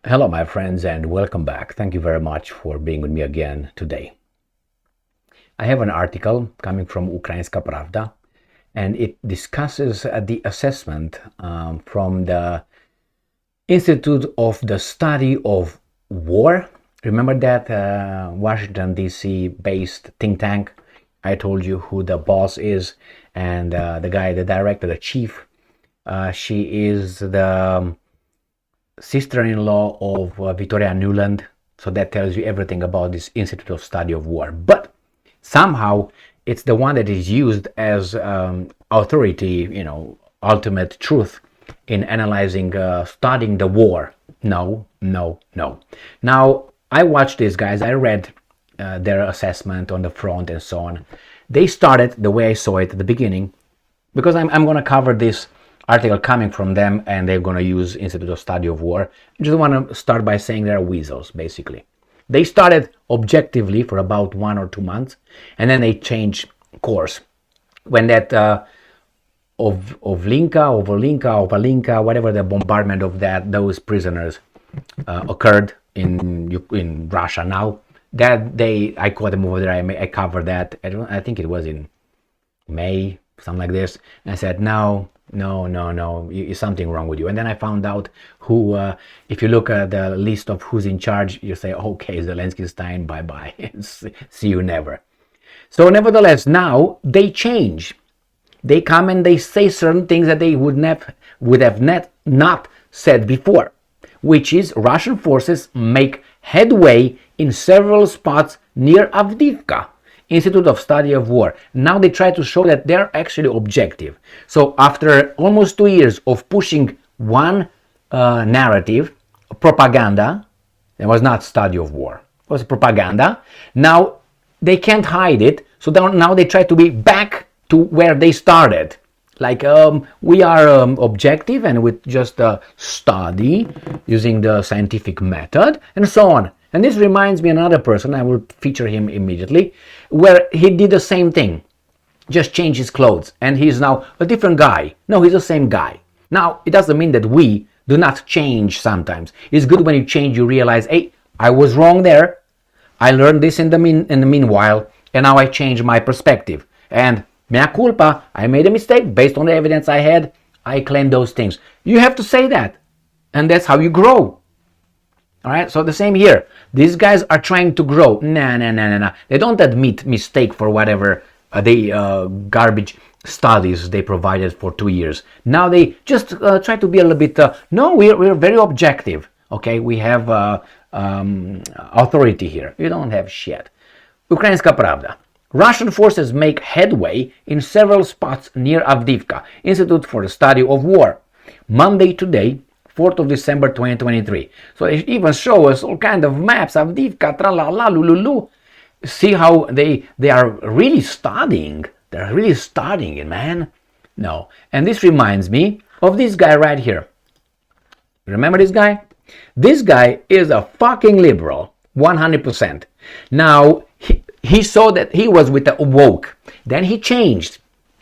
Hello, my friends, and welcome back. Thank you very much for being with me again today. I have an article coming from Ukrainska Pravda, and it discusses the assessment from the Institute of the Study of War. Remember that Washington, D.C. based think tank? I told you who the boss is, and the guy, the director, the chief. She is the sister-in-law of Victoria Nuland, so that tells you everything about this Institute of Study of War. But somehow it's the one that is used as authority, ultimate truth in analyzing, studying the war. No. Now, I watched these guys, I read their assessment on the front and so on. They started the way I saw it at the beginning, because I'm going to cover this article coming from them, and they're going to use Institute of Study of War. I just want to start by saying they're weasels, basically. They started objectively for about 1 or 2 months, and then they changed course. When that Avdiivka, whatever the bombardment of those prisoners occurred in Russia now, that day I caught them over there, I covered that, I think it was in May, something like this, and I said, no, something wrong with you. And then I found out who, if you look at the list of who's in charge, you say, okay, Zelensky, Stein, bye-bye, see you never. So nevertheless, now they change. They come and they say certain things that they would have not said before, which is Russian forces make headway in several spots near Avdiivka. Institute of Study of War. Now they try to show that they're actually objective. So after almost 2 years of pushing one narrative, propaganda, it was not study of war, it was propaganda. Now they can't hide it, so now they try to be back to where they started. Like we are objective and with just study using the scientific method and so on. And this reminds me of another person, I will feature him immediately, where he did the same thing, just changed his clothes, and he's now a different guy. No, he's the same guy. Now, it doesn't mean that we do not change sometimes. It's good when you change, you realize, hey, I was wrong there, I learned this in the meanwhile, and now I change my perspective. And mea culpa, I made a mistake, based on the evidence I had, I claim those things. You have to say that, and that's how you grow. All right, so the same here. These guys are trying to grow. Nah. They don't admit mistake for whatever garbage studies they provided for 2 years. Now they just try to be a little bit. No, we're very objective. Okay, we have authority here. You don't have shit. Ukrainska Pravda. Russian forces make headway in several spots near Avdiivka. Institute for the Study of War. Monday today, 4th of December 2023. So they even show us all kind of maps, Avdiivka, tralala, lululu. See how they are really studying. They're really studying it, man. No. And this reminds me of this guy right here. Remember this guy? This guy is a fucking liberal, 100%. Now, he saw that he was with the woke. Then he changed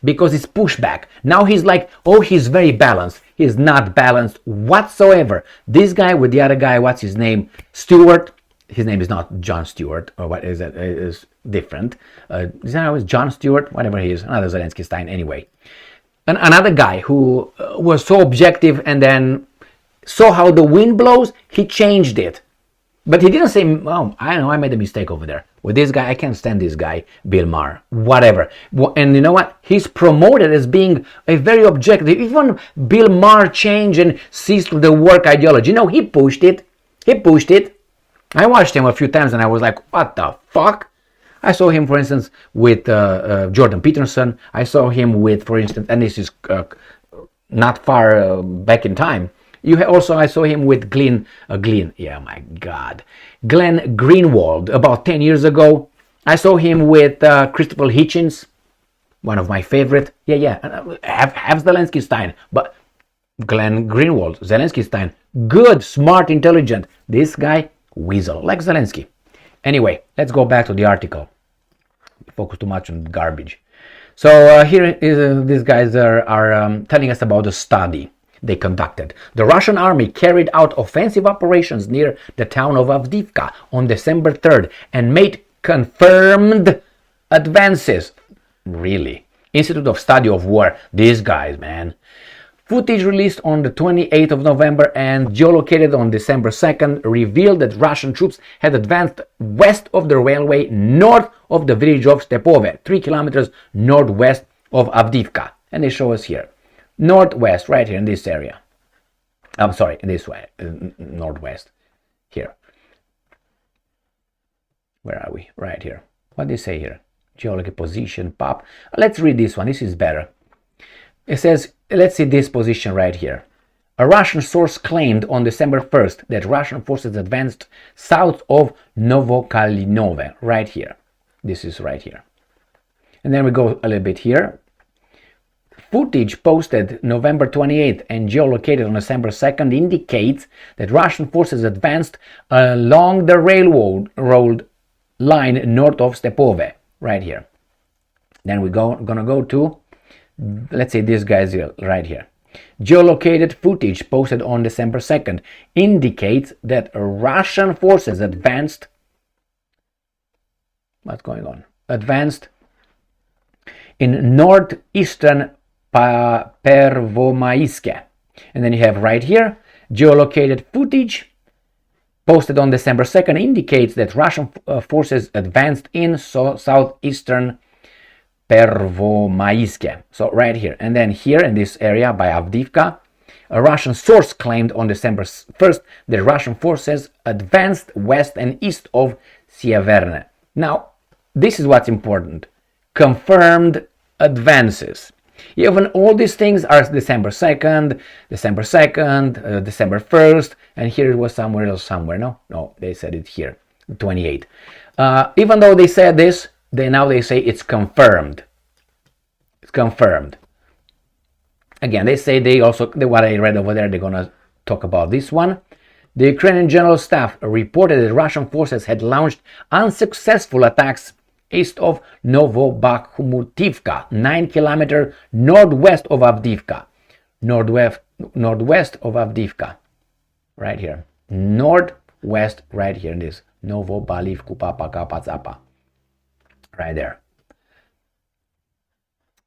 because it's pushback. Now he's like, oh, he's very balanced. He's not balanced whatsoever. This guy with the other guy, what's his name? Stewart. His name is not John Stewart, or what is that? It is different. Is that always John Stewart? Whatever he is. Another Zelensky Stein, anyway. Another guy who was so objective and then saw how the wind blows, he changed it. But he didn't say, oh, I know, I made a mistake over there. With this guy, I can't stand this guy, Bill Maher, whatever. And you know what? He's promoted as being a very objective. Even Bill Maher changed and seized the work ideology. No, he pushed it. I watched him a few times and I was like, what the fuck? I saw him, for instance, with Jordan Peterson. I saw him with, for instance, and this is not far back in time, I saw him with Glenn Greenwald about 10 years ago. I saw him with Christopher Hitchens, one of my favorite. Have Zelensky Stein, but Glenn Greenwald, Zelensky Stein, good, smart, intelligent. This guy, weasel, like Zelensky. Anyway, let's go back to the article. Focus too much on garbage. So here is these guys are telling us about the study. they conducted. The Russian army carried out offensive operations near the town of Avdiivka on December 3rd and made confirmed advances. Really? Institute of Study of War, these guys, man. Footage released on the 28th of November and geolocated on December 2nd revealed that Russian troops had advanced west of the railway, north of the village of Stepove, 3 kilometers northwest of Avdiivka. And they show us here. Northwest, right here in this area. I'm sorry, this way, northwest. Here. Where are we? Right here. What do they say here? Geological position, pop. Let's read this one. This is better. It says, let's see this position right here. A Russian source claimed on December 1st that Russian forces advanced south of Novokalinove, right here. This is right here. And then we go a little bit here. Footage posted November 28th and geolocated on December 2nd indicates that Russian forces advanced along the railroad line north of Stepove, right here. Then we're gonna go to, let's say this guy's right here. Geolocated footage posted on December 2nd indicates that Russian forces advanced. What's going on? Advanced in northeastern Pervomaiske. And then you have right here, geolocated footage posted on December 2nd indicates that Russian forces advanced in southeastern Pervomaiske. So right here. And then here in this area by Avdiivka, a Russian source claimed on December 1st that Russian forces advanced west and east of Sieverne. Now, this is what's important. Confirmed advances. Even all these things are December 2nd, December 1st, and here it was somewhere else, No, they said it here, 28. Even though they said this, now they say it's confirmed. It's confirmed. Again, they say what I read over there, they're going to talk about this one. The Ukrainian General Staff reported that Russian forces had launched unsuccessful attacks east of Novobakhmutivka, 9 kilometers northwest of Avdiivka. Northwest of Avdiivka. Right here. Northwest, right here in this. Novobalivkupapakapazapa. Right there.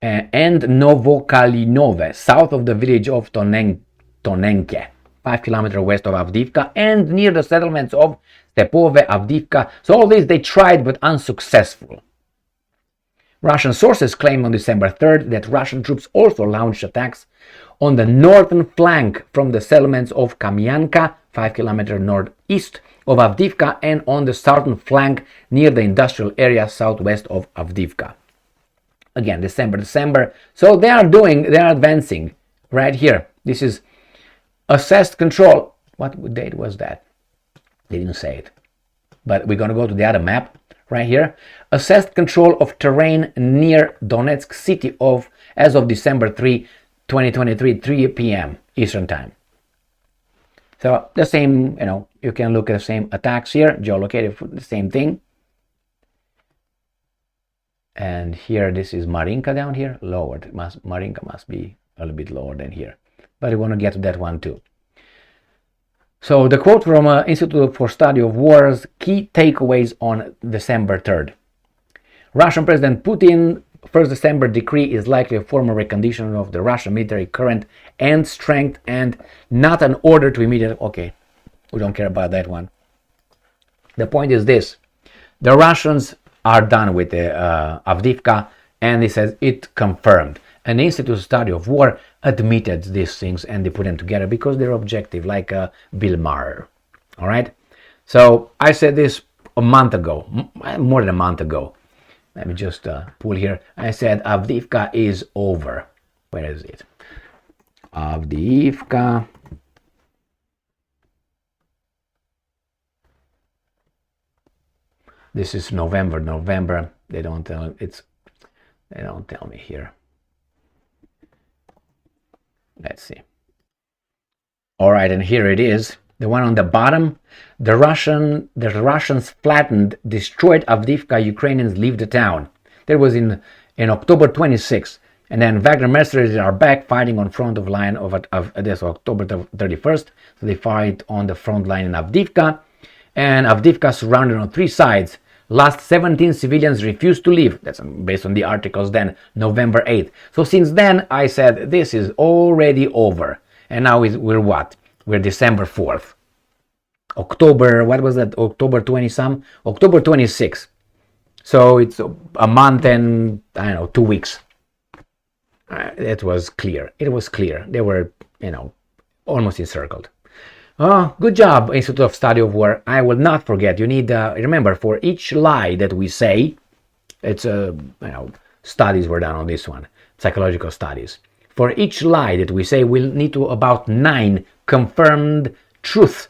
And Novokalinove, south of the village of Tonenke, 5 kilometers west of Avdiivka, and near the settlements of Stepove, Avdiivka. So all these they tried but unsuccessful. Russian sources claim on December 3rd that Russian troops also launched attacks on the northern flank from the settlements of Kamyanka, 5 kilometers northeast of Avdiivka, and on the southern flank near the industrial area southwest of Avdiivka. Again, December. So they are advancing right here. This is assessed control. What date was that? They didn't say it. But we're going to go to the other map right here. Assessed control of terrain near Donetsk city as of December 3, 2023, 3 p.m. Eastern Time. So the same, you can look at the same attacks here, geolocated for the same thing. And here, this is Marinka down here, lowered. Marinka must be a little bit lower than here. But we want to get to that one too. So the quote from Institute for Study of Wars, key takeaways on December 3rd. Russian President Putin 1st December decree is likely a formal recondition of the Russian military current and strength and not an order to immediate. Okay, we don't care about that one. The point is this. The Russians are done with the Avdiivka, and he says it confirmed. An Institute of Study of War admitted these things and they put them together because they're objective, like Bill Maher. All right. So I said this a month ago, more than a month ago. Let me just pull here. I said Avdiivka is over. Where is it? Avdiivka. This is November. They don't tell me here. Let's see. All right, and here it is. The one on the bottom. The Russians destroyed Avdiivka. Ukrainians leave the town. That was in October 26th. And then Wagner mercenaries are back fighting on front of line of this October 31st. So they fight on the front line in Avdiivka. And Avdiivka surrounded on 3 sides. Last 17 civilians refused to leave. That's based on the articles then, November 8th. So since then, I said, this is already over. And now we're what? We're December 4th. October, what was that? October 20 some? October 26th. So it's a month and, I don't know, 2 weeks. It was clear. It was clear. They were, almost encircled. Oh, good job, Institute of Study of War. I will not forget. You need, remember, for each lie that we say, it's, studies were done on this one, psychological studies. For each lie that we say, we'll need to about 9 confirmed truth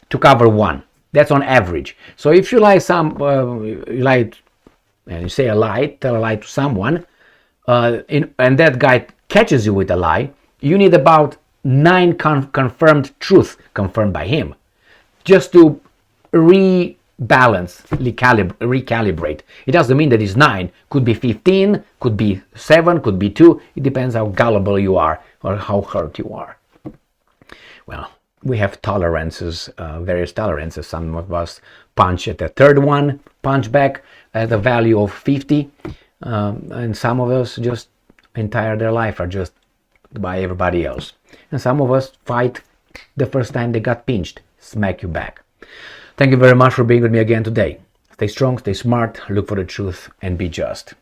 to cover 1. That's on average. So if you lie and you say a lie, tell a lie to someone, and that guy catches you with a lie, you need about 9 confirmed truth, confirmed by him, just to recalibrate. It doesn't mean that it's 9. Could be 15, could be 7, could be 2. It depends how gullible you are or how hurt you are. Well, we have tolerances, various tolerances. Some of us punch at the third one, punch back at a value of 50. And some of us just entire their life are just by everybody else. And some of us fight the first time they got pinched, smack you back. Thank you very much for being with me again today. Stay strong, stay smart, look for the truth, and be just.